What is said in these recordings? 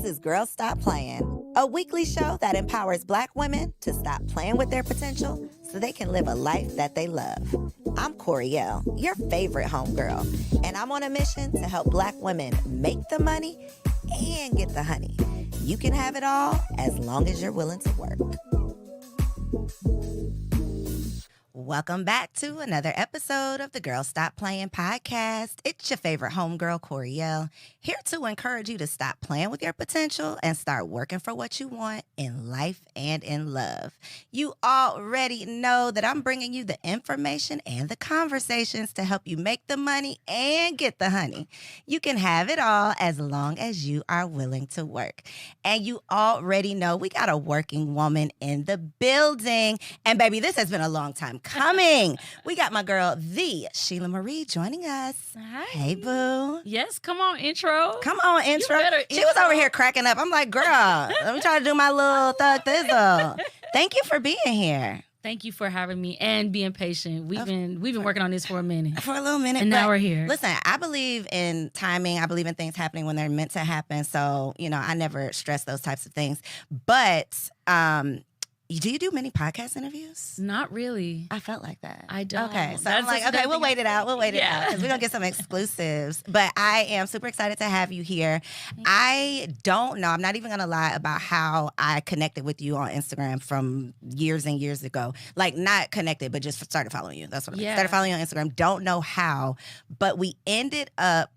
This is Girls Stop Playin, a weekly show that empowers Black women to stop playing with their potential so they can live a life that they love. I'm Koereyelle, your favorite homegirl, and I'm on a mission to help Black women make the money and get the honey. You can have it all as long as you're willing to work. Welcome back to another episode of the Girl Stop Playin podcast. It's your favorite homegirl, Koereyelle, here to encourage you to stop playing with your potential and start working for what you want in life and in love. You already know that I'm bringing you the information and the conversations to help you make the money and get the honey. You can have it all as long as you are willing to work. And you already know we got a working woman in the building. And baby, this has been a long time coming. We got my girl, the Shelah Marie, joining us. Hi. Hey, boo. Yes, come on, intro. Come on, intro. She was over here cracking up. I'm like, girl, let me try to do my little thug thizzle. Thank you for being here. Thank you for having me and being patient. We've been working on this for a minute. For a little minute. And now we're here. Listen, I believe in timing. I believe in things happening when they're meant to happen. So, I never stress those types of things. But do you do many podcast interviews? Not really. I felt like that. I don't. Okay, so I'm like, okay, we'll wait it out. We'll wait it out because we're going to get some exclusives. But I am super excited to have you here. I don't know. I'm not even going to lie about how I connected with you on Instagram from years and years ago. Like, not connected, but just started following you. That's what I mean. Started following you on Instagram. Don't know how. But we ended up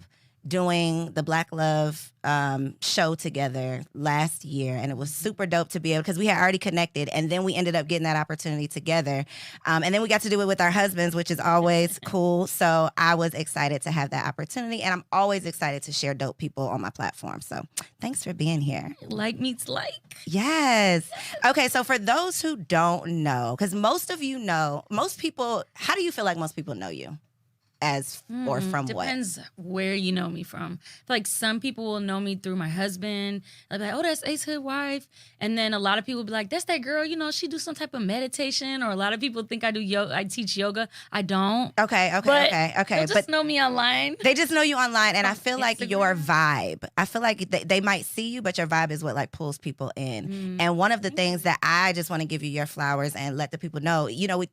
doing the Black Love show together last year, and it was super dope to be able, because we had already connected, and then we ended up getting that opportunity together, and then we got to do it with our husbands, which is always cool. So I was excited to have that opportunity, and I'm always excited to share dope people on my platform. So thanks for being here. Like meets like. Yes. Okay, so for those who don't know, because most people, how do you feel like most people know you? As or from what? Depends where you know me from. Like, some people will know me through my husband. They'll be like, oh, that's Ace Hood wife. And then a lot of people will be like, that's that girl, she do some type of meditation. Or a lot of people think I do yoga. I teach yoga. I don't. Okay. They'll just know me online. They just know you online. And I feel like your vibe, I feel like they might see you, but your vibe is what like pulls people in. And one of the things that I just want to give you your flowers and let the people know,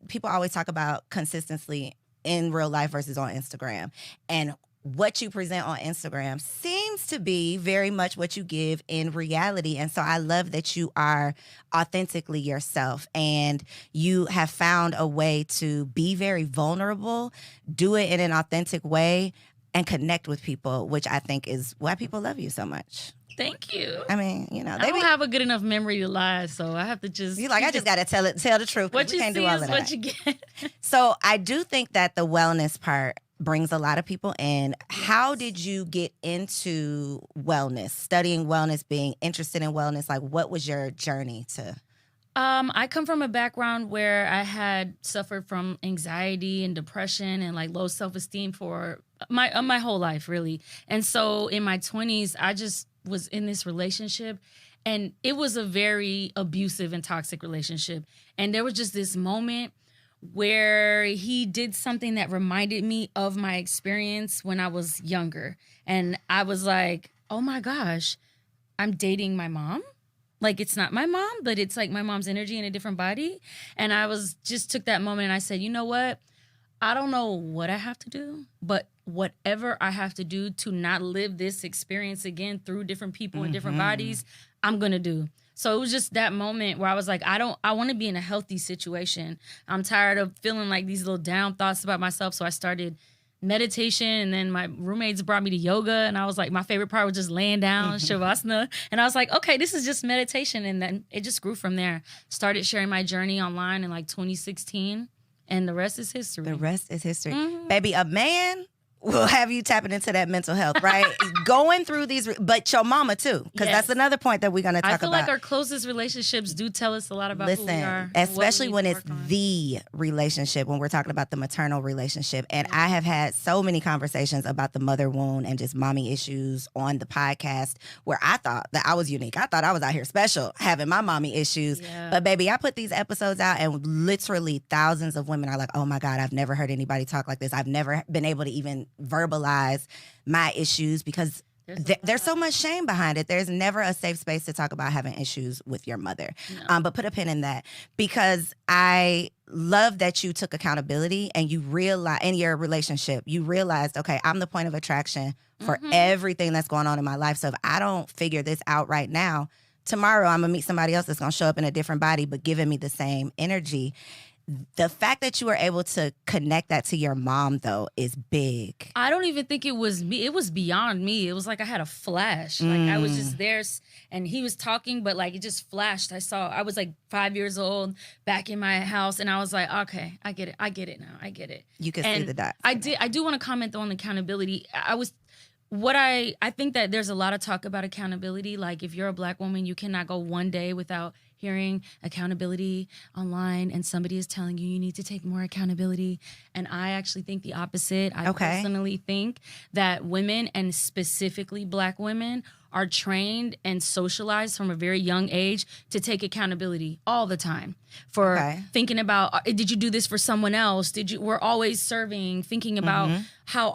people always talk about consistency in real life versus on Instagram. And what you present on Instagram seems to be very much what you give in reality. And so I love that you are authentically yourself and you have found a way to be very vulnerable, do it in an authentic way, and connect with people, which I think is why people love you so much. Thank you. I mean, I don't have a good enough memory to lie, so I have to just... I just got to tell the truth. What you can't see do all is of what that. you get. So I do think that the wellness part brings a lot of people in. How did you get into wellness, studying wellness, being interested in wellness? Like, what was your journey to... I come from a background where I had suffered from anxiety and depression and like low self-esteem for my whole life, really. And so in my 20s, I just was in this relationship, and it was a very abusive and toxic relationship. And there was just this moment where he did something that reminded me of my experience when I was younger. And I was like, oh my gosh, I'm dating my mom. Like, it's not my mom, but it's like my mom's energy in a different body. And I took that moment and I said, you know what? I don't know what I have to do, but whatever I have to do to not live this experience again through different people and different bodies, I'm going to do. So it was just that moment where I was like, I want to be in a healthy situation. I'm tired of feeling like these little down thoughts about myself. So I started meditation, and then my roommates brought me to yoga, and I was like, my favorite part was just laying down, shavasana. And I was like, okay, this is just meditation. And then it just grew from there. Started sharing my journey online in like 2016, and the rest is history. The rest is history. Baby, a man will have you tapping into that mental health, right? Going through these, but your mama too, because that's another point that we're going to talk about. I feel like our closest relationships do tell us a lot about who we are. Especially when it's the relationship, when we're talking about the maternal relationship. And I have had so many conversations about the mother wound and just mommy issues on the podcast, where I thought that I was unique. I thought I was out here special having my mommy issues. Yeah. But baby, I put these episodes out, and literally thousands of women are like, oh my God, I've never heard anybody talk like this. I've never been able to even verbalize my issues because There's so much shame behind it. There's never a safe space to talk about having issues with your mother. No. But put a pin in that, because I love that you took accountability and you realized in your relationship, you realized, okay, I'm the point of attraction for everything that's going on in my life. So if I don't figure this out right now, tomorrow I'm gonna meet somebody else that's gonna show up in a different body, but giving me the same energy. The fact that you were able to connect that to your mom, though, is big. I don't even think it was me. It was beyond me. It was like I had a flash. Like I was just there and he was talking, but like it just flashed. I was like 5 years old back in my house and I was like, okay, I get it. I get it now. I get it. You can see the dots. I do want to comment though on accountability. I think that there's a lot of talk about accountability. Like if you're a Black woman, you cannot go one day without hearing accountability online and somebody is telling you need to take more accountability. And I actually think the opposite. I personally think that women, and specifically Black women, are trained and socialized from a very young age to take accountability all the time for thinking about, did you do this for someone else? We're always serving, thinking about how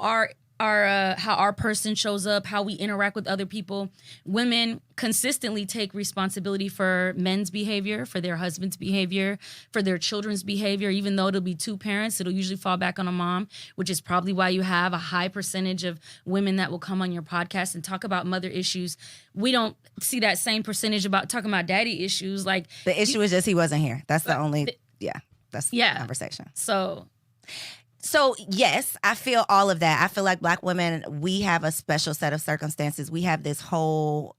our person shows up, how we interact with other people. Women consistently take responsibility for men's behavior, for their husband's behavior, for their children's behavior. Even though it'll be two parents, it'll usually fall back on a mom, which is probably why you have a high percentage of women that will come on your podcast and talk about mother issues. We don't see that same percentage about talking about daddy issues. Like the issue is just he wasn't here. That's the only, that's the conversation. So yes, I feel all of that. I feel like Black women, we have a special set of circumstances. We have this whole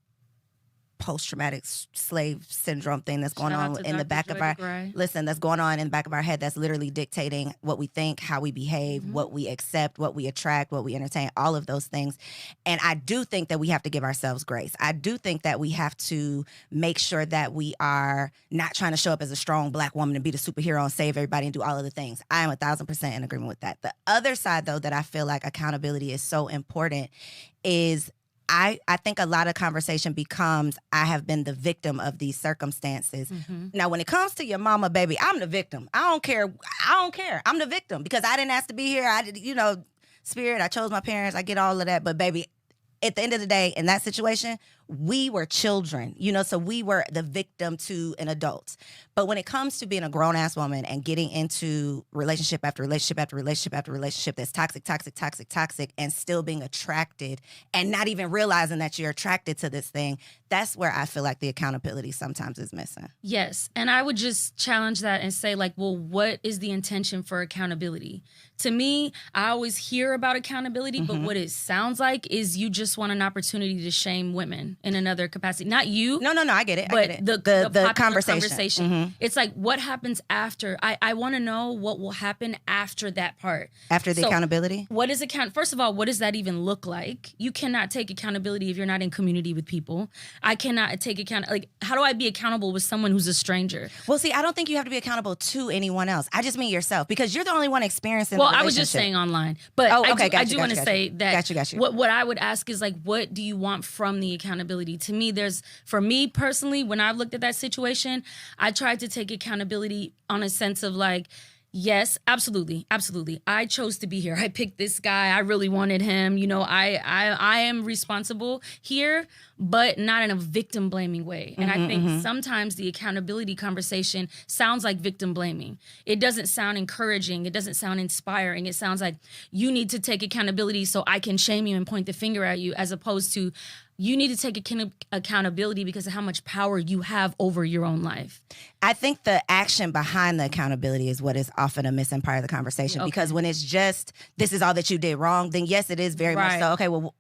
post-traumatic slave syndrome thing that's going on in the back of our that's going on in the back of our head, that's literally dictating what we think, how we behave, what we accept, what we attract, what we entertain, all of those things. And I do think that we have to give ourselves grace. I do think that we have to make sure that we are not trying to show up as a strong Black woman and be the superhero and save everybody and do all of the things. I am 1,000% in agreement with that. The other side, though, that I feel like accountability is so important is I think a lot of conversation becomes, I have been the victim of these circumstances. Now, when it comes to your mama, baby, I'm the victim. I don't care. I'm the victim because I didn't ask to be here. Spirit, I chose my parents. I get all of that. But baby, at the end of the day, in that situation, we were children, so we were the victim to an adult. But when it comes to being a grown-ass woman and getting into relationship after relationship after relationship after relationship that's toxic, and still being attracted and not even realizing that you're attracted to this thing, that's where I feel like the accountability sometimes is missing. Yes, and I would just challenge that and say, like, well, what is the intention for accountability? To me, I always hear about accountability, but what it sounds like is you just want an opportunity to shame women in another capacity. Not you. No, I get it. But the conversation. It's like, what happens after? I want to know what will happen after that part. After the accountability? What is First of all, what does that even look like? You cannot take accountability if you're not in community with people. I cannot take how do I be accountable with someone who's a stranger? Well, see, I don't think you have to be accountable to anyone else. I just mean yourself, because you're the only one experiencing the relationship. I was just saying online. But I do want to say that got you. What I would ask is, like, what do you want from the accountability? To me, for me personally, when I looked at that situation, I tried to take accountability on a sense of like, yes, absolutely. I chose to be here. I picked this guy. I really wanted him. I am responsible here, but not in a victim blaming way. And I think sometimes the accountability conversation sounds like victim blaming. It doesn't sound encouraging. It doesn't sound inspiring. It sounds like you need to take accountability so I can shame you and point the finger at you, as opposed to you need to take accountability because of how much power you have over your own life. I think the action behind the accountability is what is often a missing part of the conversation. Because when it's just, this is all that you did wrong, then yes, it is very much so.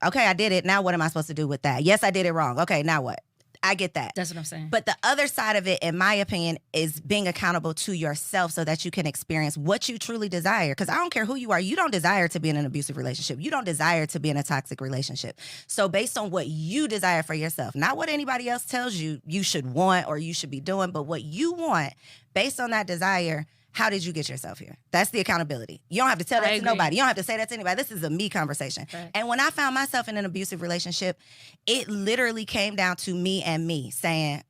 Okay, I did it. Now what am I supposed to do with that? Yes, I did it wrong. Okay, now what? I get that. That's what I'm saying. But the other side of it, in my opinion, is being accountable to yourself so that you can experience what you truly desire. Because I don't care who you are. You don't desire to be in an abusive relationship. You don't desire to be in a toxic relationship. So based on what you desire for yourself, not what anybody else tells you you should want or you should be doing, but what you want, based on that desire, how did you get yourself here? That's the accountability. You don't have to tell that to nobody. You don't have to say that to anybody. This is a me conversation. Right. And when I found myself in an abusive relationship, it literally came down to me and me saying,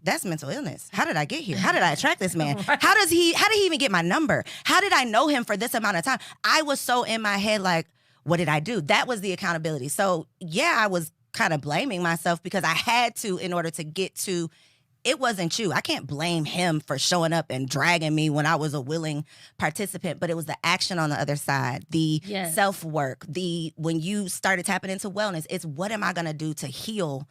that's mental illness. How did I get here? How did I attract this man? Right. How did he even get my number? How did I know him for this amount of time? I was so in my head like, what did I do? That was the accountability. So yeah, I was kind of blaming myself because I had to in order to get to, it wasn't you. I can't blame him for showing up and dragging me when I was a willing participant, but it was the action on the other side, the self-work, when you started tapping into wellness, it's what am I going to do to heal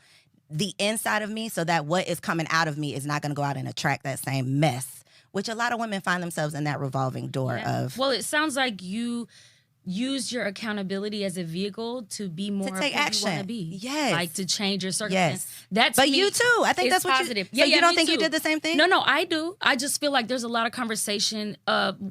the inside of me so that what is coming out of me is not going to go out and attract that same mess, which a lot of women find themselves in that revolving door of. Well, it sounds like you use your accountability as a vehicle to be more to take of who action. You want to be. Yes. Like to change your circumstance. Yes. But you too. I think that's what positive. So you don't think you did the same thing? No, I do. I just feel like there's a lot of conversation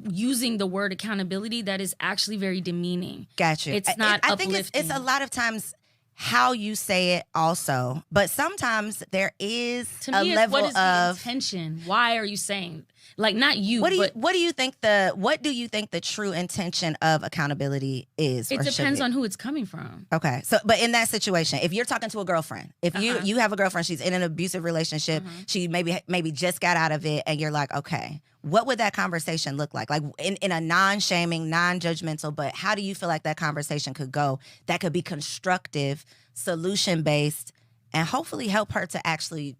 using the word accountability that is actually very demeaning. Gotcha. It's not uplifting. I think it's a lot of times how you say it also. But sometimes there is to me, a level what is of the intention? Why are you saying? Like not you. What do you think the true intention of accountability is? It depends on who it's coming from. Okay. So but in that situation, if you're talking to a girlfriend, if you have a girlfriend, she's in an abusive relationship, she maybe just got out of it, and you're like, okay, what would that conversation look like? Like in a non-shaming, non-judgmental, but how do you feel like that conversation could go that could be constructive, solution-based, and hopefully help her to actually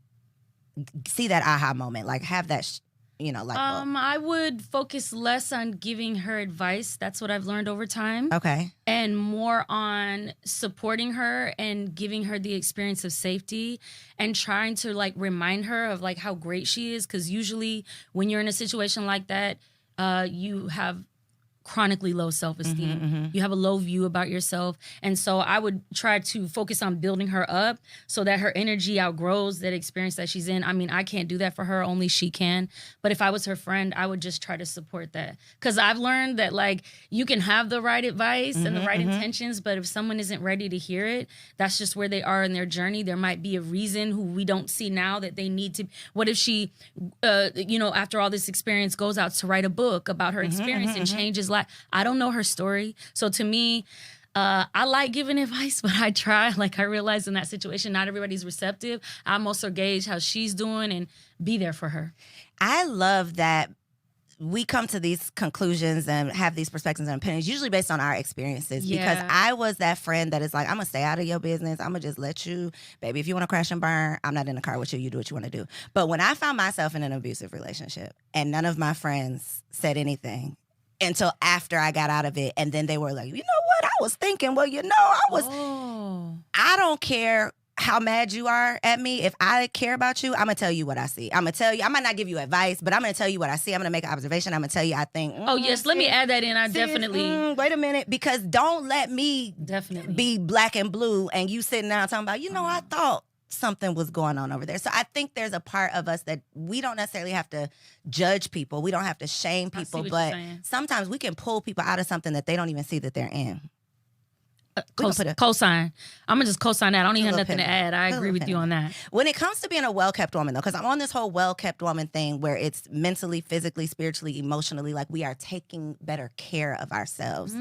see that aha moment, like have that I would focus less on giving her advice. That's what I've learned over time. Okay. And more on supporting her and giving her the experience of safety and trying to like remind her of like how great she is. Because usually when you're in a situation like that, you have chronically low self-esteem. You have a low view about yourself. And so I would try to focus on building her up so that her energy outgrows that experience that she's in. I mean, I can't do that for her. Only she can. But if I was her friend, I would just try to support that. Because I've learned that, like, you can have the right advice and the right intentions, but if someone isn't ready to hear it, that's just where they are in their journey. There might be a reason who we don't see now that they need to. What if she, after all this experience, goes out to write a book about her experience and changes life? I don't know her story. So to me, I like giving advice, but I try. Like I realize in that situation, not everybody's receptive. I'm also gauge how she's doing and be there for her. I love that we come to these conclusions and have these perspectives and opinions, usually based on our experiences. Yeah. Because I was that friend that is like, I'm going to stay out of your business. I'm going to just let you, baby, if you want to crash and burn, I'm not in the car with you. You do what you want to do. But when I found myself in an abusive relationship and none of my friends said anything, until after I got out of it. And then they were like, you know what? I was thinking, I don't care how mad you are at me. If I care about you, I'm going to tell you what I see. I'm going to tell you, I might not give you advice, but I'm going to tell you what I see. I'm going to make an observation. I'm going to tell you, I think. Yes. Let me add that in. I definitely. Wait a minute. Because don't let me be black and blue and you sitting down talking about, I thought something was going on over there. So I think there's a part of us that we don't necessarily have to judge people. We don't have to shame people, but sometimes we can pull people out of something that they don't even see that they're in. Co-sign. I'm going to just co-sign that. I don't even have nothing to add. I agree with you on that. When it comes to being a well-kept woman, though, because I'm on this whole well-kept woman thing where it's mentally, physically, spiritually, emotionally, like we are taking better care of ourselves.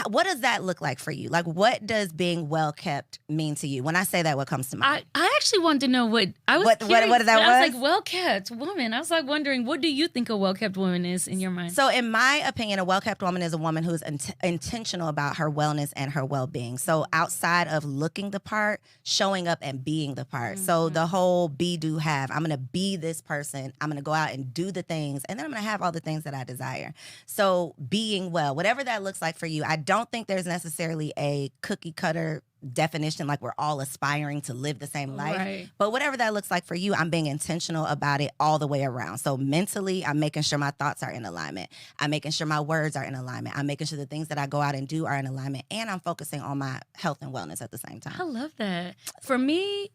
What does that look like for you? Like, what does being well-kept mean to you? When I say that, what comes to mind? I actually wanted to know what I was what that was? I was like, well-kept woman. I was like wondering, what do you think a well-kept woman is in your mind? So in my opinion, a well-kept woman is a woman who is intentional about her wellness and her well-being. So outside of looking the part, showing up and being the part. So the whole be, do, have. I'm going to be this person. I'm going to go out and do the things. And then I'm going to have all the things that I desire. So being well, whatever that looks like for you, I don't think there's necessarily a cookie cutter definition like we're all aspiring to live the same life. Right. But whatever that looks like for you, I'm being intentional about it all the way around. So mentally, I'm making sure my thoughts are in alignment. I'm making sure my words are in alignment. I'm making sure the things that I go out and do are in alignment. And I'm focusing on my health and wellness at the same time. I love that. For me,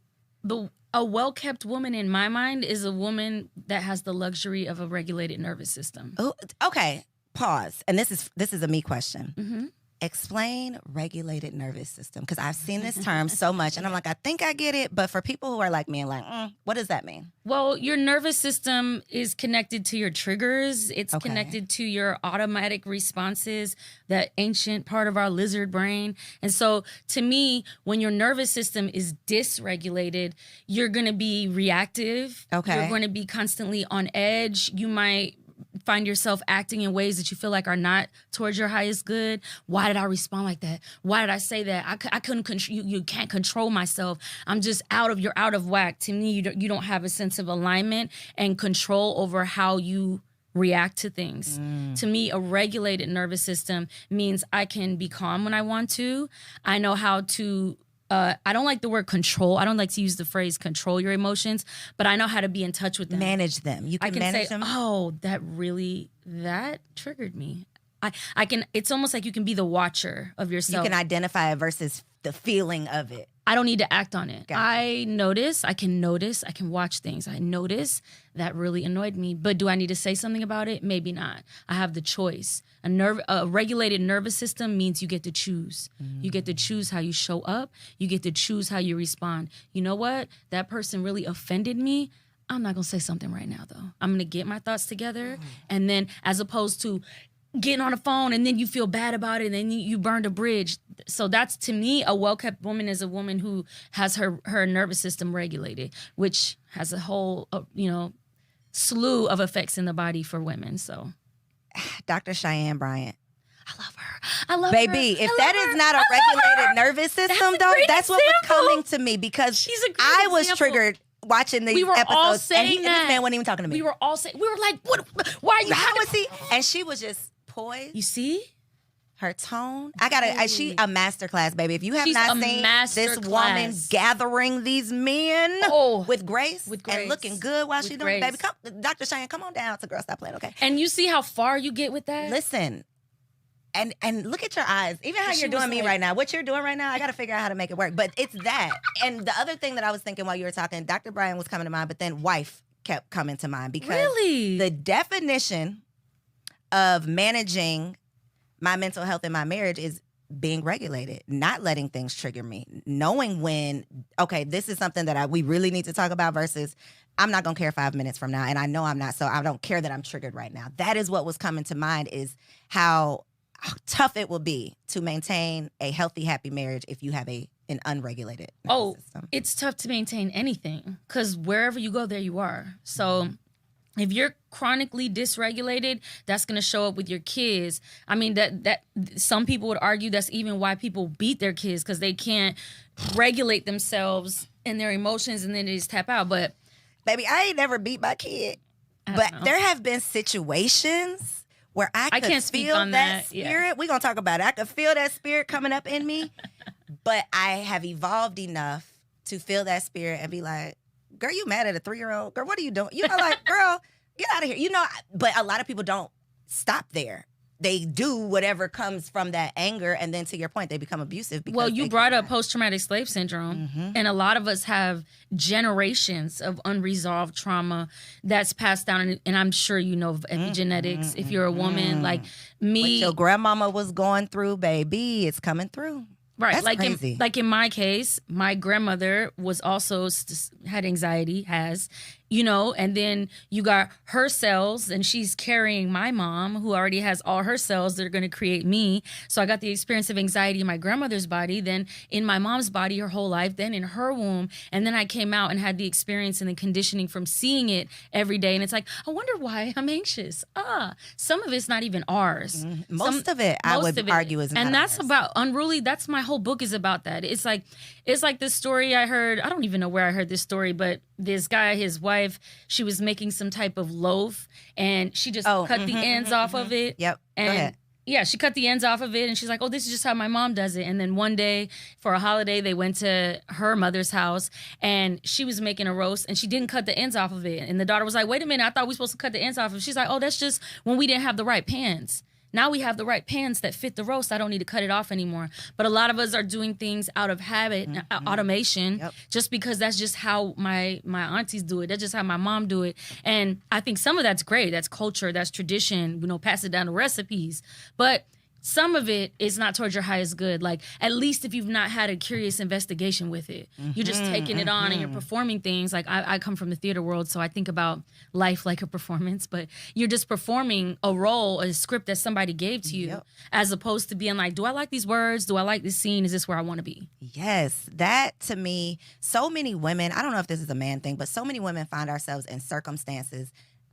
a well-kept woman in my mind is a woman that has the luxury of a regulated nervous system. Oh, okay. Pause. And this is a me question. Explain regulated nervous system, because I've seen this term so much and I'm like, I think I get it, but for people who are like me and like, what does that mean? Well, your nervous system is connected to your triggers. It's connected to your automatic responses, that ancient part of our lizard brain. And so to me, when your nervous system is dysregulated, you're going to be reactive. Okay. You're going to be constantly on edge. You might find yourself acting in ways that you feel like are not towards your highest good. Why did I respond like that? Why did I say that? I couldn't control you can't control myself. I'm just you're out of whack. To me, you don't have a sense of alignment and control over how you react to things. To me, a regulated nervous system means I can be calm when I want to. I know how to I don't like the word control. I don't like to use the phrase control your emotions, but I know how to be in touch with them. Manage them. You can, I can manage say, them. oh, that triggered me. I can, it's almost like you can be the watcher of yourself. You can identify it versus the feeling of it. I don't need to act on it. Gotcha. I can watch things. I notice that really annoyed me, but do I need to say something about it? Maybe not. I have the choice. A regulated nervous system means you get to choose. You get to choose how you show up. You get to choose how you respond. You know what? That person really offended me. I'm not going to say something right now, though. I'm going to get my thoughts together. And then as opposed to getting on the phone and then you feel bad about it and then you burned a bridge. So that's, to me, a well-kept woman is a woman who has her nervous system regulated, which has a whole, slew of effects in the body for women. So, Dr. Cheyenne Bryant. I love her. I love Baby, her. if that is not a regulated nervous system, though, that's what was coming to me because She's a great I was example. triggered watching these We were episodes. all And saying that. this man wasn't even talking to me. We were all saying, we were like, what? Why are you? How was he? And she was just poised. You see? Her tone. She a masterclass, baby. If you have She's not a seen this masterclass. woman gathering these men with grace and looking good while she's doing it, baby. Come, Dr. Cheyenne, come on down to Girl Stop Playing, okay? And you see how far you get with that? Listen, and look at your eyes. Even how you're doing me right now. What you're doing right now, I got to figure out how to make it work. But it's that. And the other thing that I was thinking while you were talking, Dr. Bryan was coming to mind, but then wife kept coming to mind because the definition of managing my mental health in my marriage is being regulated, not letting things trigger me, knowing when, okay, this is something that we really need to talk about versus I'm not going to care 5 minutes from now. And I know I'm not, so I don't care that I'm triggered right now. That is what was coming to mind, is how tough it will be to maintain a healthy, happy marriage if you have an unregulated nervous system. It's tough to maintain anything because wherever you go, there you are. So if you're chronically dysregulated, that's going to show up with your kids. I mean, that some people would argue that's even why people beat their kids, because they can't regulate themselves and their emotions, and then they just tap out. But baby, I ain't never beat my kid. But there have been situations where I could feel that spirit. Yeah. We're going to talk about it. I could feel that spirit coming up in me. But I have evolved enough to feel that spirit and be like, girl, you mad at a 3-year-old? Girl, what are you doing? Like, girl, get out of here. But a lot of people don't stop there. They do whatever comes from that anger, and then to your point, they become abusive. Well, you brought up post-traumatic slave syndrome, and a lot of us have generations of unresolved trauma that's passed down, and I'm sure you know of epigenetics. If you're a woman like me. What your grandmama was going through, baby, it's coming through. Right, That's crazy. Like in my case, my grandmother was also had anxiety, and then you got her cells, and she's carrying my mom, who already has all her cells that are going to create me. So I got the experience of anxiety in my grandmother's body, then in my mom's body her whole life, then in her womb, and then I came out and had the experience and the conditioning from seeing it every day. And it's like, I wonder why I'm anxious. Some of it's not even ours. Most of it, I would argue, is not and that's ours. About unruly. That's my whole book is about that. It's like this story I heard. I don't even know where I heard this story, but this guy, his wife, she was making some type of loaf, and she just cut the ends off of it. Yep. And go ahead. Yeah, she cut the ends off of it, and she's like, oh, this is just how my mom does it. And then one day for a holiday, they went to her mother's house, and she was making a roast, and she didn't cut the ends off of it. And the daughter was like, wait a minute, I thought we were supposed to cut the ends off of it. She's like, oh, that's just when we didn't have the right pans. Now we have the right pans that fit the roast. I don't need to cut it off anymore. But a lot of us are doing things out of habit, automation, just because that's just how my aunties do it. That's just how my mom do it. And I think some of that's great. That's culture. That's tradition. Pass it down to recipes. But some of it is not towards your highest good. Like, at least if you've not had a curious investigation with it, you're just taking it on and you're performing things. Like, I come from the theater world, so I think about life like a performance, but you're just performing a role, a script that somebody gave to you, as opposed to being like, do I like these words? Do I like this scene? Is this where I want to be? Yes, that to me, so many women, I don't know if this is a man thing, but so many women find ourselves in circumstances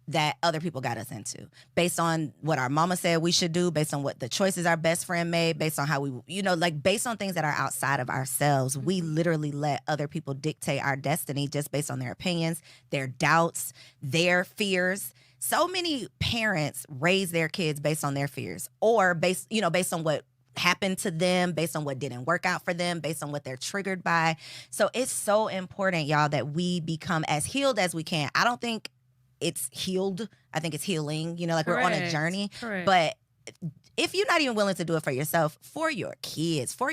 that other people got us into, based on what our mama said we should do, based on what the choices our best friend made, based on how we, like based on things that are outside of ourselves. We literally let other people dictate our destiny just based on their opinions, their doubts, their fears. So many parents raise their kids based on their fears, or based on what happened to them, based on what didn't work out for them, based on what they're triggered by. So it's so important, y'all, that we become as healed as we can. I don't think it's healed. I think it's healing. Like we're on a journey. Correct. But if you're not even willing to do it for yourself, for your kids, for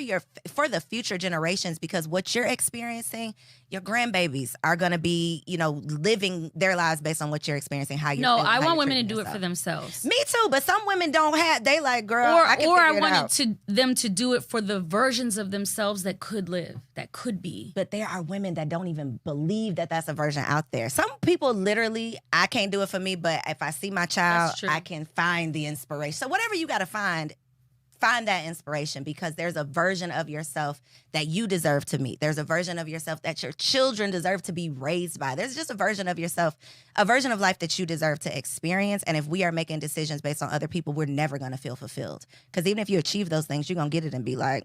the future generations, because what you're experiencing, your grandbabies are going to be, living their lives based on what you're experiencing, how you're No, feeling, I how want you're women to treating do it yourself. for themselves. Me too, but some women don't have, they like, girl, Or I can I figure it out. wanted them to do it for the versions of themselves that could live, that could be. But there are women that don't even believe that that's a version out there. Some people literally, I can't do it for me, but if I see my child, I can find the inspiration. So whatever you got to find that inspiration, because there's a version of yourself that you deserve to meet. There's a version of yourself that your children deserve to be raised by. There's just a version of yourself, a version of life that you deserve to experience. And if we are making decisions based on other people, we're never going to feel fulfilled. Because even if you achieve those things, you're going to get it and be like,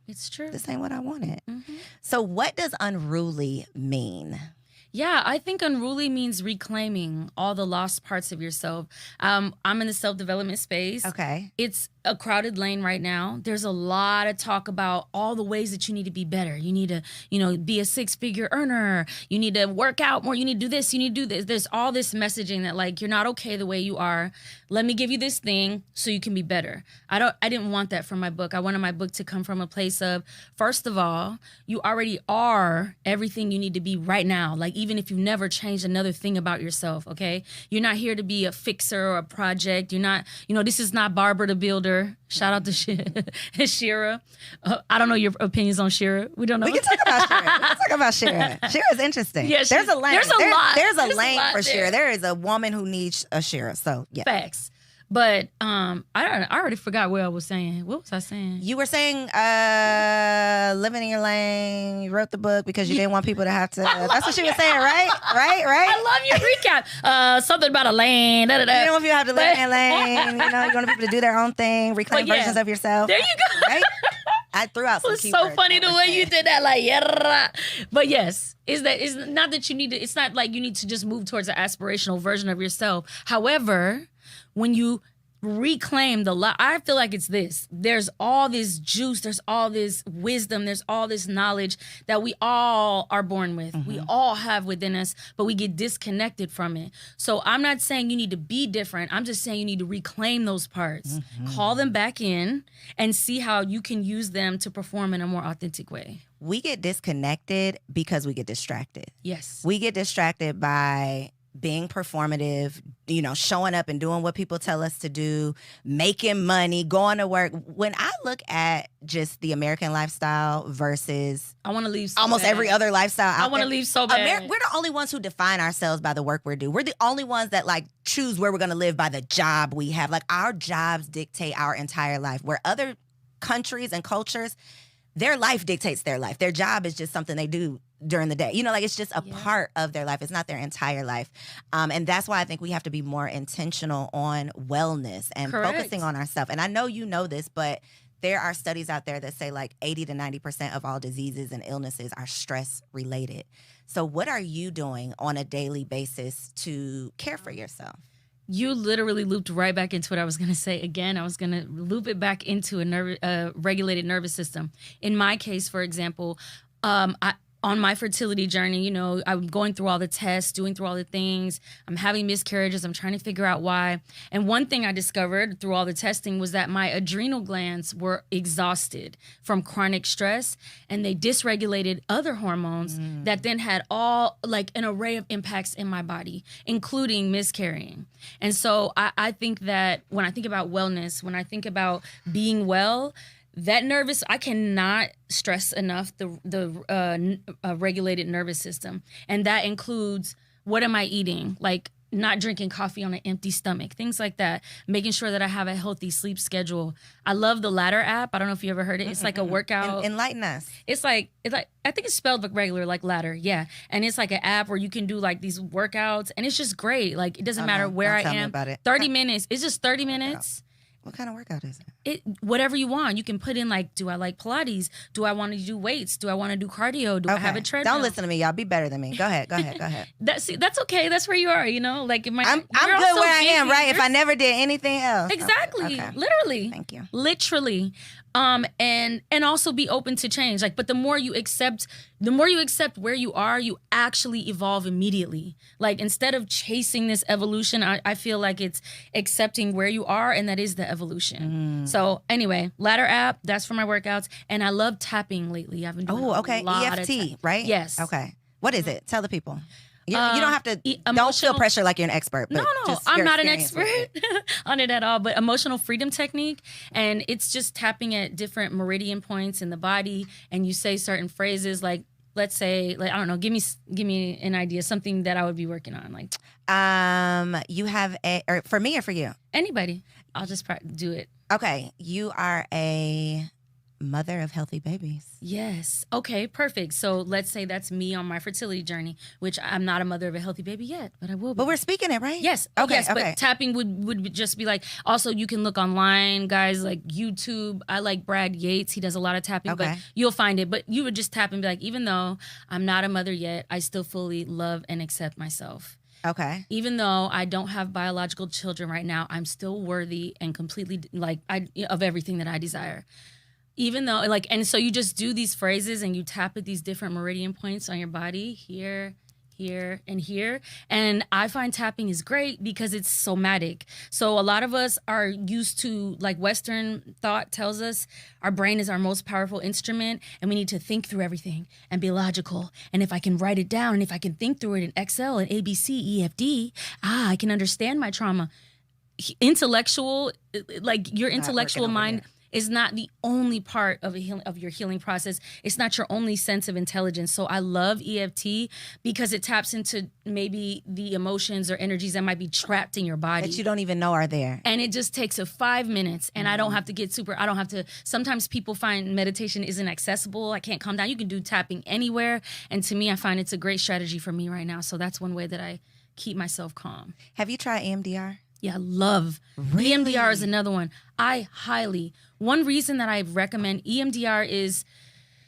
it's true. This ain't what I wanted. Mm-hmm. So what does unruly mean? Yeah, I think unruly means reclaiming all the lost parts of yourself. I'm in the self-development space. Okay. It's a crowded lane right now. There's a lot of talk about all the ways that you need to be better. You need to, be a six-figure earner. You need to work out more. You need to do this. You need to do this. There's all this messaging that, like, you're not okay the way you are. Let me give you this thing so you can be better. I didn't want that from my book. I wanted my book to come from a place of, first of all, you already are everything you need to be right now. Like, even if you've never changed another thing about yourself, okay? You're not here to be a fixer or a project. You're not, this is not Barbara the Builder. Shout out to Shelah. I don't know your opinions on Shelah. We don't know. We can talk about Shelah. We can talk about Shelah. Shelah is interesting. Yeah, there's a lane. There's a lane lot for there. Shelah. There is a woman who needs a Shelah. So, yeah. Facts. But I already forgot what I was saying. What was I saying? You were saying living in your lane. You wrote the book because you didn't want people to have to. That's what she was saying, right? Right? I love your recap. Something about a lane. You didn't want people to have to live in your lane. You want people to do their own thing, reclaim versions of yourself. There you go. Right? I threw out some keywords. It's so funny the way you did that, like, yeah. But yes, it's not that you need to. It's not like you need to just move towards an aspirational version of yourself. However, when you reclaim I feel like it's this. There's all this juice. There's all this wisdom. There's all this knowledge that we all are born with. Mm-hmm. We all have within us, but we get disconnected from it. So I'm not saying you need to be different. I'm just saying you need to reclaim those parts, call them back in, and see how you can use them to perform in a more authentic way. We get disconnected because we get distracted. Yes. We get distracted by being performative, showing up and doing what people tell us to do, making money, going to work. When I look at just the American lifestyle versus I want to leave almost every other lifestyle out I want to leave so bad. We're the only ones who define ourselves by the work we're doing. We're the only ones that choose where we're going to live by the job we have. Our jobs dictate our entire life. Where other countries and cultures, their life dictates their life. Their job is just something they do during the day. It's just a part of their life. It's not their entire life. And that's why I think we have to be more intentional on wellness and focusing on ourselves. And I know you know this, but there are studies out there that say 80 to 90% of all diseases and illnesses are stress related. So what are you doing on a daily basis to care for yourself? You literally looped right back into what I was going to say again. I was going to loop it back into a regulated nervous system. In my case, for example, on my fertility journey, I'm going through all the tests, doing through all the things. I'm having miscarriages. I'm trying to figure out why. And one thing I discovered through all the testing was that my adrenal glands were exhausted from chronic stress, and they dysregulated other hormones that then had all an array of impacts in my body, including miscarrying. And so I think that when I think about wellness, when I think about being well, that I cannot stress enough the regulated nervous system. And that includes, what am I eating? not drinking coffee on an empty stomach, things like that. Making sure that I have a healthy sleep schedule. I love the Ladder app. I don't know if you ever heard it. It's like a workout. Enlighten us. It's like I think it's spelled like regular, like ladder. Yeah. And it's like an app where you can do like these workouts, and it's just great. Like it doesn't matter where I am. Tell me about it. 30 minutes. It's just 30 minutes. What kind of workout is it? Whatever you want. You can put in like, do I like Pilates? Do I want to do weights? Do I want to do cardio? Do I have a treadmill? Don't listen to me, y'all. Be better than me. Go ahead. That's okay. That's where you are, you know? Like I'm good where I am, right? If I never did anything else. Exactly. Okay. Literally. Thank you. Literally. And also be open to change. Like, but the more you accept where you are, you actually evolve immediately. Like, instead of chasing this evolution, I feel like it's accepting where you are, and that is the evolution. So anyway, Ladder app, that's for my workouts. And I love tapping lately. I've been doing a lot EFT, right? Yes. Okay. What is it? Tell the people. You don't have to, don't emotional, feel pressure like you're an expert. But no, I'm not an expert on it at all, but emotional freedom technique. And it's just tapping at different meridian points in the body. And you say certain phrases like, let's say, like, I don't know, give me an idea, something that I would be working on. Like, you have or for me or for you? Anybody. I'll just do it. Okay. You are a mother of healthy babies. Yes. Okay, perfect. So let's say that's me on my fertility journey, which I'm not a mother of a healthy baby yet, but I will be. But we're speaking it, right? Yes. Okay. Yes, but tapping would just be like, also you can look online, guys, like YouTube. I like Brad Yates. He does a lot of tapping, but you'll find it. But you would just tap and be like, even though I'm not a mother yet, I still fully love and accept myself. Okay. Even though I don't have biological children right now, I'm still worthy and completely of everything that I desire. Even though, like, and so you just do these phrases and you tap at these different meridian points on your body, here, here, and here. And I find tapping is great because it's somatic. So a lot of us are used to, like, Western thought tells us our brain is our most powerful instrument and we need to think through everything and be logical. And if I can write it down and if I can think through it in Excel and ABC, EFD, I can understand my trauma. Intellectual, like your intellectual mind is not the only part of your healing process. It's not your only sense of intelligence. So I love EFT because it taps into maybe the emotions or energies that might be trapped in your body. That you don't even know are there. And it just takes 5 minutes. And I don't have to sometimes people find meditation isn't accessible. I can't calm down. You can do tapping anywhere. And to me, I find it's a great strategy for me right now. So that's one way that I keep myself calm. Have you tried EMDR? Yeah, love. Really? EMDR is another one. One reason that I recommend EMDR is...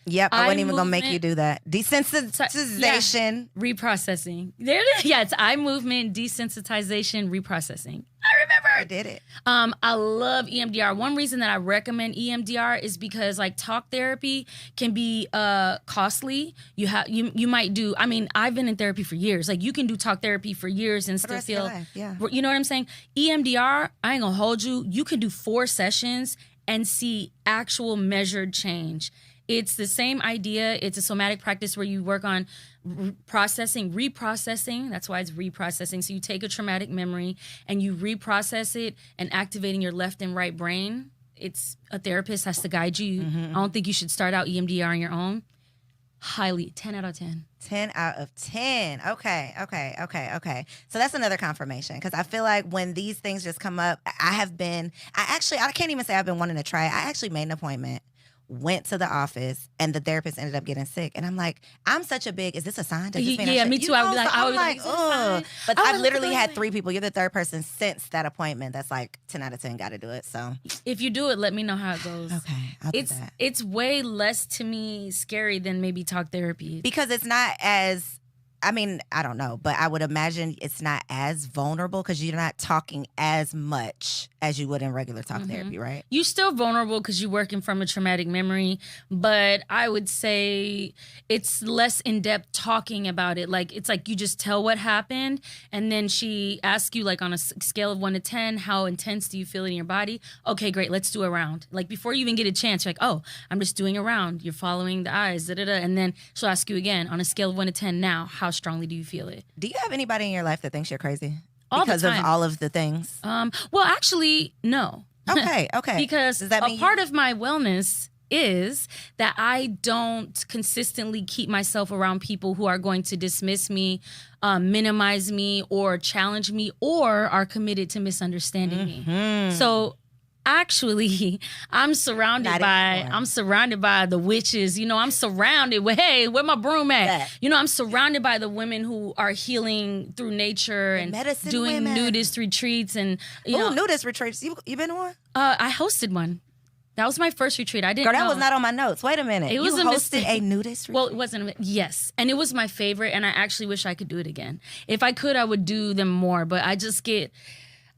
Yep, I wasn't even going to make you do that. Desensitization. Yeah, reprocessing. There it is. Yeah, it's eye movement, desensitization, reprocessing. I remember. I did it. I love EMDR. One reason that I recommend EMDR is because, like, talk therapy can be costly. You might do, I mean, I've been in therapy for years. Like, you can do talk therapy for years and still feel, you know what I'm saying? EMDR, I ain't gonna hold you. You can do 4 sessions and see actual measured change. It's the same idea. It's a somatic practice where you work on reprocessing. That's why it's reprocessing. So you take a traumatic memory and you reprocess it and activating your left and right brain. It's a therapist has to guide you. I don't think you should start out EMDR on your own. Highly, 10 out of 10. 10 out of 10. Okay. So that's another confirmation because I feel like when these things just come up, I can't even say I've been wanting to try it. I actually made an appointment, went to the office, and the therapist ended up getting sick. And I'm like, I'm such a big, is this a sign? Does this mean me too. I was like, ugh. But I've literally had 3 people. You're the 3rd person since that appointment that's like 10 out of 10 got to do it. So if you do it, let me know how it goes. Okay, I'll do that. It's way less, to me, scary than maybe talk therapy. Because it's not as, I mean, I don't know, but I would imagine it's not as vulnerable because you're not talking as much as you would in regular talk therapy, right? You're still vulnerable because you're working from a traumatic memory, but I would say it's less in-depth talking about it. Like, it's like you just tell what happened, and then she asks you, like, on a scale of 1 to 10, how intense do you feel in your body? Okay, great, let's do a round. Like, before you even get a chance, you're like, oh, I'm just doing a round. You're following the eyes, and then she'll ask you again, on a scale of 1 to 10 now, how strongly do you feel it? Do you have anybody in your life that thinks you're crazy? Because of all of the things? Well, actually, no. Okay. Because does that mean part of my wellness is that I don't consistently keep myself around people who are going to dismiss me, minimize me, or challenge me, or are committed to misunderstanding me. So actually, I'm surrounded by the witches. You know, I'm surrounded with, hey, where my broom at? Yeah. You know, I'm surrounded by the women who are healing through nature and doing nudist retreats and nudist retreats. You been to one? I hosted one. That was my first retreat. I didn't. Girl, that was not on my notes. Wait a minute. It was you a hosted mistake. a nudist retreat? Well, it wasn't. Yes, and it was my favorite, and I actually wish I could do it again. If I could, I would do them more. But I just get.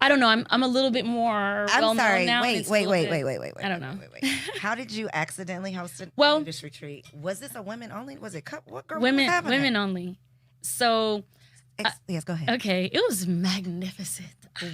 I don't know. I'm a little bit more. I'm sorry. Now, wait. I don't know. Wait. How did you accidentally host a nudist retreat? Was this a women only? Was it what girl? Women only. So. Yes, go ahead. Okay, it was magnificent.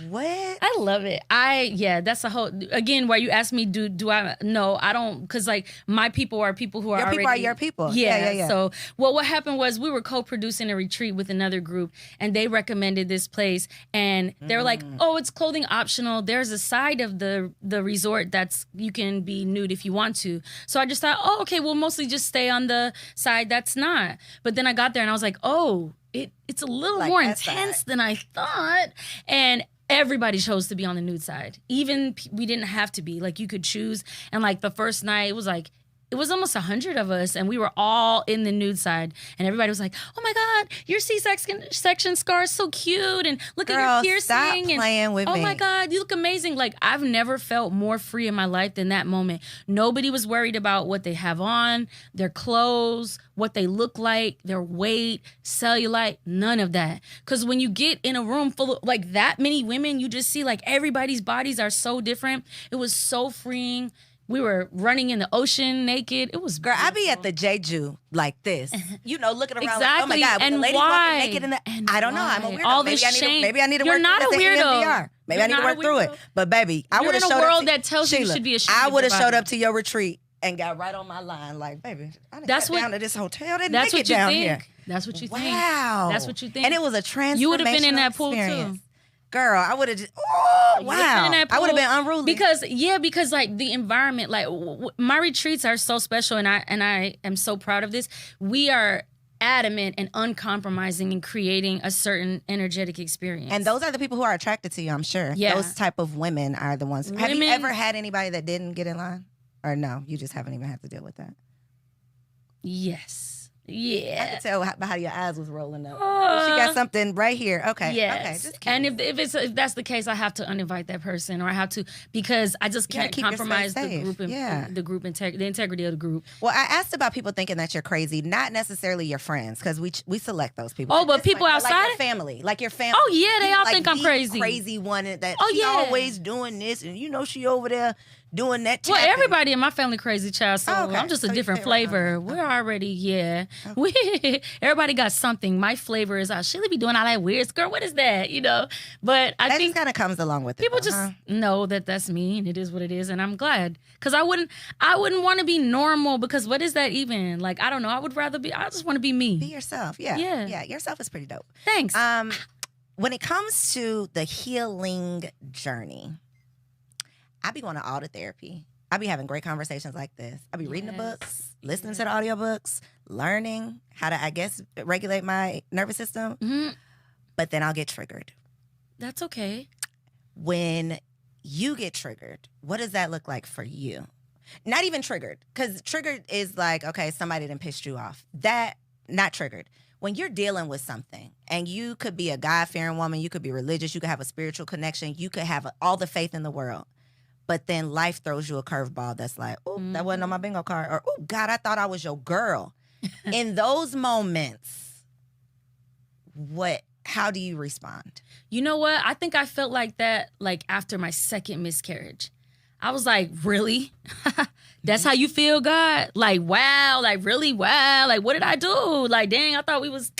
What? I love it. That's a whole, again, where you ask me, do I, no, I don't, because like my people are people who are your people are your people. Yeah. So what happened was we were co-producing a retreat with another group and they recommended this place and they were like, oh, it's clothing optional. There's a side of the resort that's, you can be nude if you want to. So I just thought, oh, okay, we'll mostly just stay on the side that's not. But then I got there and I was like, oh, it's a little like more intense than I thought. And everybody chose to be on the nude side. Even we didn't have to be. Like, you could choose. And, like, the first night, it was almost 100 of us, and we were all in the nude side. And everybody was like, oh, my God, your C-section scar is so cute. And look at your piercing. Stop playing with me. Oh, my God, you look amazing. Like, I've never felt more free in my life than that moment. Nobody was worried about what they have on, their clothes, what they look like, their weight, cellulite, none of that. Because when you get in a room full of, like, that many women, you just see, like, everybody's bodies are so different. It was so freeing. We were running in the ocean naked. It was beautiful. Girl, I be at the Jeju like this, looking around. Exactly. Like, oh my God, and the ladies why? walking naked in the. I don't know. I'm a weirdo. All this shame. Maybe I need to You're work not through a this weirdo. EMDR. Maybe I need to work through it. But baby, I would have showed up. You're in a world that tells you Shelah, should be ashamed. I would have of showed your up to your retreat and got right on my line, like, baby, I didn't get down to this hotel. That's what you down think. Here. That's what you think. Wow. That's what you think. And it was a transformational You would have been in that pool experience. too. Girl, I would have just, oh, wow. I would have been unruly. Because like the environment, like my retreats are so special and I am so proud of this. We are adamant and uncompromising in creating a certain energetic experience. And those are the people who are attracted to you, I'm sure. Yeah. Those type of women are the ones. Have you ever had anybody that didn't get in line? Or no, you just haven't even had to deal with that? Yes. Yeah. I could tell by how your eyes was rolling up. She got something right here. Okay. Yes. Okay. Just and if that's the case, I have to uninvite that person, or I have to, because I just can't compromise the group and the integrity of the group. Well, I asked about people thinking that you're crazy, not necessarily your friends, because we select those people. Oh, but people outside, like your family, like your family. Oh yeah, they all think I'm crazy. Crazy one that she always doing this, and she over there doing that. Well, everybody in my family crazy, child. So I'm just a different flavor. We're already everybody got something. My flavor is Shelah be doing all that weird, girl. What is that? But I think just kind of comes along with it. People just know that that's me, and it is what it is, and I'm glad, because I wouldn't want to be normal, because what is that even? Like, I don't know. I just want to be me. Be yourself. Yeah. Yourself is pretty dope. Thanks. When it comes to the healing journey, I be going to all the therapy. I be having great conversations like this. I be reading the books, listening to the audiobooks, learning how to, I guess, regulate my nervous system. Mm-hmm. But then I'll get triggered. That's okay. When you get triggered, what does that look like for you? Not even triggered, because triggered is like, okay, somebody done pissed you off. That, not triggered. When you're dealing with something, and you could be a God-fearing woman, you could be religious, you could have a spiritual connection, you could have all the faith in the world. But then life throws you a curveball that's like, oh, that wasn't on my bingo card. Or, oh, God, I thought I was your girl. In those moments, how do you respond? You know what? I think I felt like that, like, after my second miscarriage. I was like, really? That's how you feel, God? Like, wow. Like, really? Wow. Like, what did I do? Like, dang, I thought we was,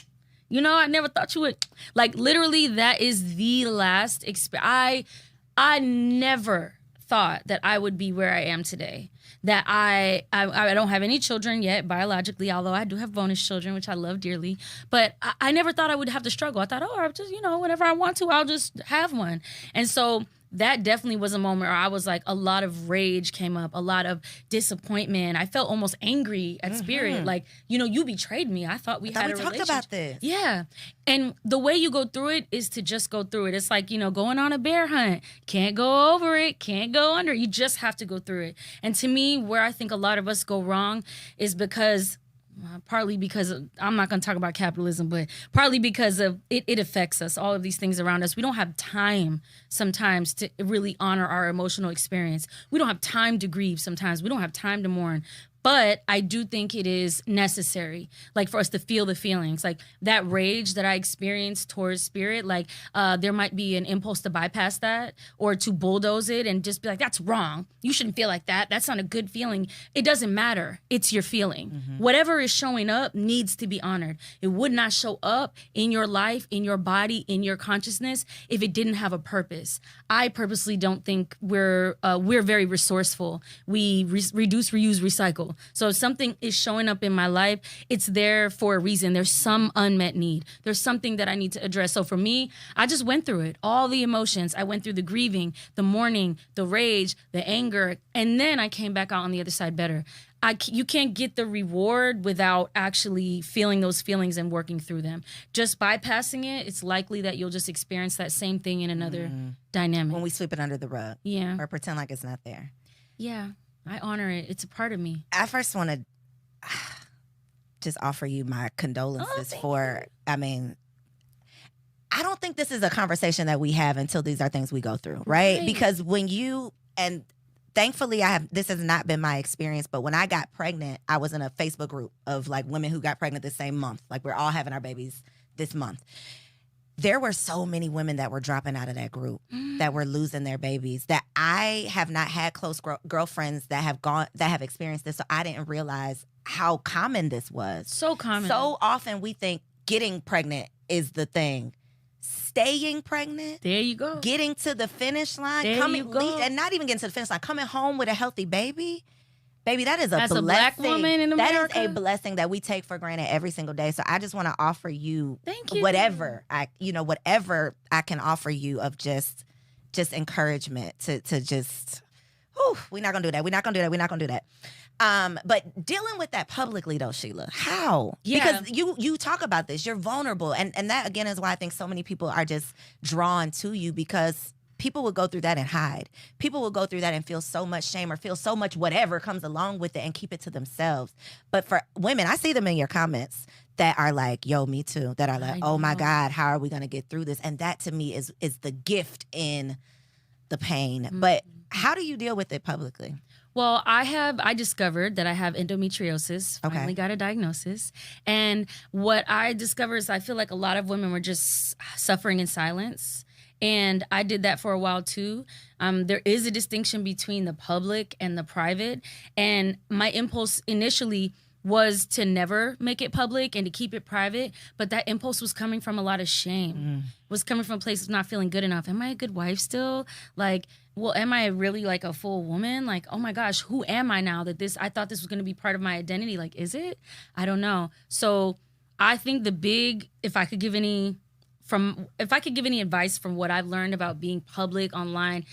I never thought you would. Like, literally, that is the last experience. I never thought that I would be where I am today. That I don't have any children yet biologically, although I do have bonus children, which I love dearly. But I never thought I would have to struggle. I thought, I'll just, whenever I want to, I'll just have one. And so that definitely was a moment where I was like, a lot of rage came up, a lot of disappointment. I felt almost angry at spirit. Like, you know, you betrayed me. I thought we had a relationship. We talked about this. Yeah. And the way you go through it is to just go through it. It's like, you know, going on a bear hunt. Can't go over it, can't go under. You just have to go through it. And to me, where I think a lot of us go wrong is because partly because I'm not going to talk about capitalism, but partly because of it affects us, all of these things around us. We don't have time sometimes to really honor our emotional experience. We don't have time to grieve sometimes. We don't have time to mourn. But I do think it is necessary, like, for us to feel the feelings. Like, that rage that I experienced towards spirit, like, there might be an impulse to bypass that or to bulldoze it and just be like, that's wrong. You shouldn't feel like that. That's not a good feeling. It doesn't matter. It's your feeling. Whatever is showing up needs to be honored. It would not show up in your life, in your body, in your consciousness if it didn't have a purpose. I purposely don't think we're very resourceful. We reduce, reuse, recycle. So if something is showing up in my life, it's there for a reason. There's some unmet need. There's something that I need to address. So for me, I just went through it. All the emotions. I went through the grieving, the mourning, the rage, the anger, and then I came back out on the other side better. You can't get the reward without actually feeling those feelings and working through them. Just bypassing it, it's likely that you'll just experience that same thing in another dynamic. When we sweep it under the rug. Yeah. Or pretend like it's not there. Yeah. I honor it. It's a part of me. I first want to just offer you my condolences I don't think this is a conversation that we have until these are things we go through, right? Because and thankfully this has not been my experience, but when I got pregnant, I was in a Facebook group of like women who got pregnant the same month. Like, we're all having our babies this month. There were so many women that were dropping out of that group, that were losing their babies, that I have not had close girlfriends that have experienced this. So I didn't realize how common this was. So common. So often we think getting pregnant is the thing. Staying pregnant. There you go. Getting to the finish line. And not even getting to the finish line. Coming home with a healthy baby. Baby, that is a blessing. As a Black woman in America, that is a blessing that we take for granted every single day. So I just want to offer you, thank you, whatever I can offer you of just encouragement to just. We're not gonna do that. We're not gonna do that. But dealing with that publicly though, Shelah, how? Yeah. Because you talk about this, you're vulnerable, and that again is why I think so many people are just drawn to you, because people will go through that and hide. People will go through that and feel so much shame or feel so much whatever comes along with it and keep it to themselves. But for women, I see them in your comments that are like, yo, me too. That are like, oh my God, how are we going to get through this? And that to me is the gift in the pain. But how do you deal with it publicly? Well, I discovered that I have endometriosis. Finally got a diagnosis. And what I discovered is I feel like a lot of women were just suffering in silence. And I did that for a while too. There is a distinction between the public and the private. And my impulse initially was to never make it public and to keep it private. But that impulse was coming from a lot of shame. It was coming from a place of not feeling good enough. Am I a good wife still? Like, well, am I really like a full woman? Like, oh my gosh, who am I now that I thought this was going to be part of my identity? Like, is it? I don't know. So I think if I could give any advice from what I've learned about being public online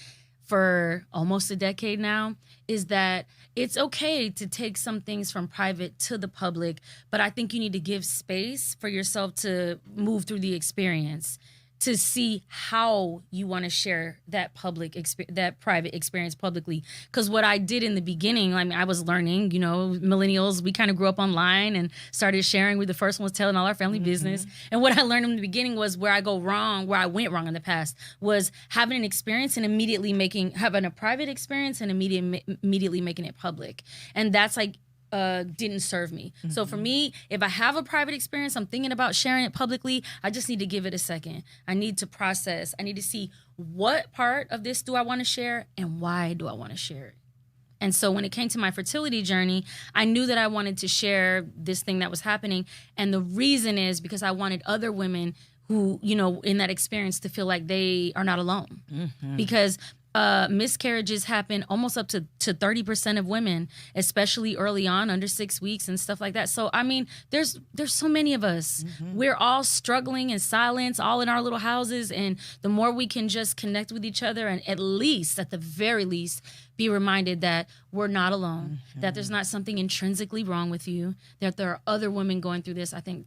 for almost a decade now, is that it's okay to take some things from private to the public, but I think you need to give space for yourself to move through the experience, to see how you want to share that private experience publicly. Because what I did in the beginning, I mean, I was learning, millennials, we kind of grew up online and started sharing. We're the first ones telling all our family business. And what I learned in the beginning was where I went wrong in the past was having an experience and having a private experience and immediately making it public. And that's like, didn't serve me. So for me, if I have a private experience, I'm thinking about sharing it publicly, I just need to give it a second. I need to process. I need to see what part of this do I want to share and why do I want to share it. And so when it came to my fertility journey, I knew that I wanted to share this thing that was happening. And the reason is because I wanted other women who, in that experience to feel like they are not alone. Because miscarriages happen almost up to 30% of women, especially early on, under 6 weeks and stuff like that. So, I mean, there's so many of us. We're all struggling in silence, all in our little houses. And the more we can just connect with each other and at the very least, be reminded that we're not alone, that there's not something intrinsically wrong with you, that there are other women going through this. I think,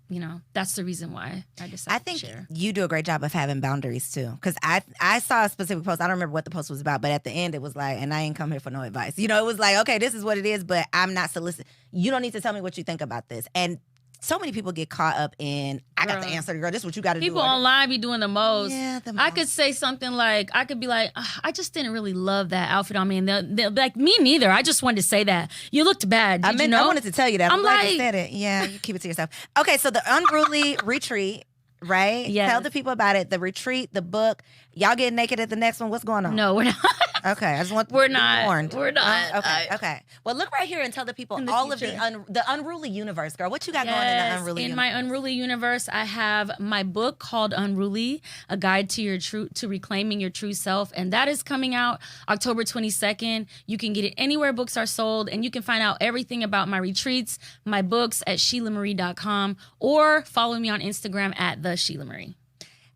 that's the reason why I decided to share. You do a great job of having boundaries too. Because I saw a specific post. I don't remember what the post was about, but at the end it was like, and I ain't come here for no advice. It was like, okay, this is what it is, but I'm not soliciting. You don't need to tell me what you think about this. And so many people get caught up in, I got the answer, girl. This is what you got to do. People online be doing the most. Yeah, I could say something like, I could be like, I just didn't really love that outfit on me. And they'll be like, me neither. I just wanted to say that. You looked bad. Did you know? I wanted to tell you that. I'm like, you said it. Yeah, you keep it to yourself. Okay, so the Unruly Retreat, right? Yes. Tell the people about it. The retreat, the book. Y'all getting naked at the next one. What's going on? No, we're not. Okay, I just want we're to not. be warned. We're not. Okay. Well, look right here and tell the people all of the Unruly universe, girl. What you got going in the Unruly universe? In my Unruly universe, I have my book called Unruly, A Guide to Reclaiming Your True Self, and that is coming out October 22nd. You can get it anywhere books are sold, and you can find out everything about my retreats, my books at ShelahMarie.com, or follow me on Instagram at the Shelah Marie.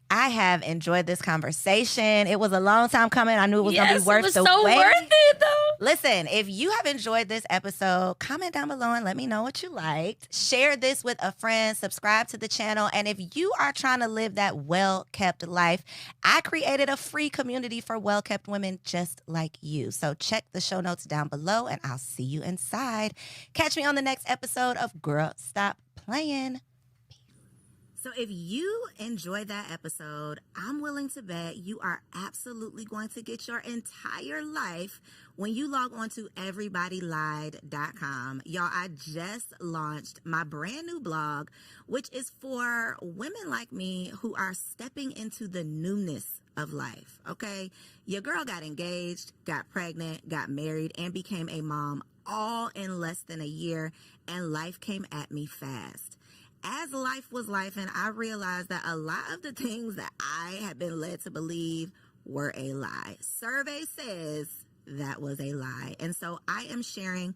I have enjoyed this conversation. It was a long time coming. I knew it was going to be worth the wait. It was so worth it, though. Listen, if you have enjoyed this episode, comment down below and let me know what you liked. Share this with a friend. Subscribe to the channel. And if you are trying to live that well-kept life, I created a free community for well-kept women just like you. So check the show notes down below, and I'll see you inside. Catch me on the next episode of Girl Stop Playin'. So if you enjoyed that episode, I'm willing to bet you are absolutely going to get your entire life when you log on to everybodylied.com. Y'all, I just launched my brand new blog, which is for women like me who are stepping into the newness of life, okay? Your girl got engaged, got pregnant, got married, and became a mom all in less than a year, and life came at me fast. As life was life, and I realized that a lot of the things that I had been led to believe were a lie. Survey says that was a lie. And so I am sharing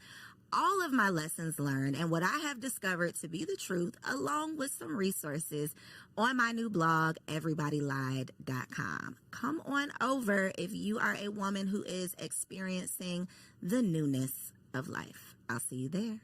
all of my lessons learned and what I have discovered to be the truth, along with some resources on my new blog, everybodylied.com. Come on over if you are a woman who is experiencing the newness of life. I'll see you there.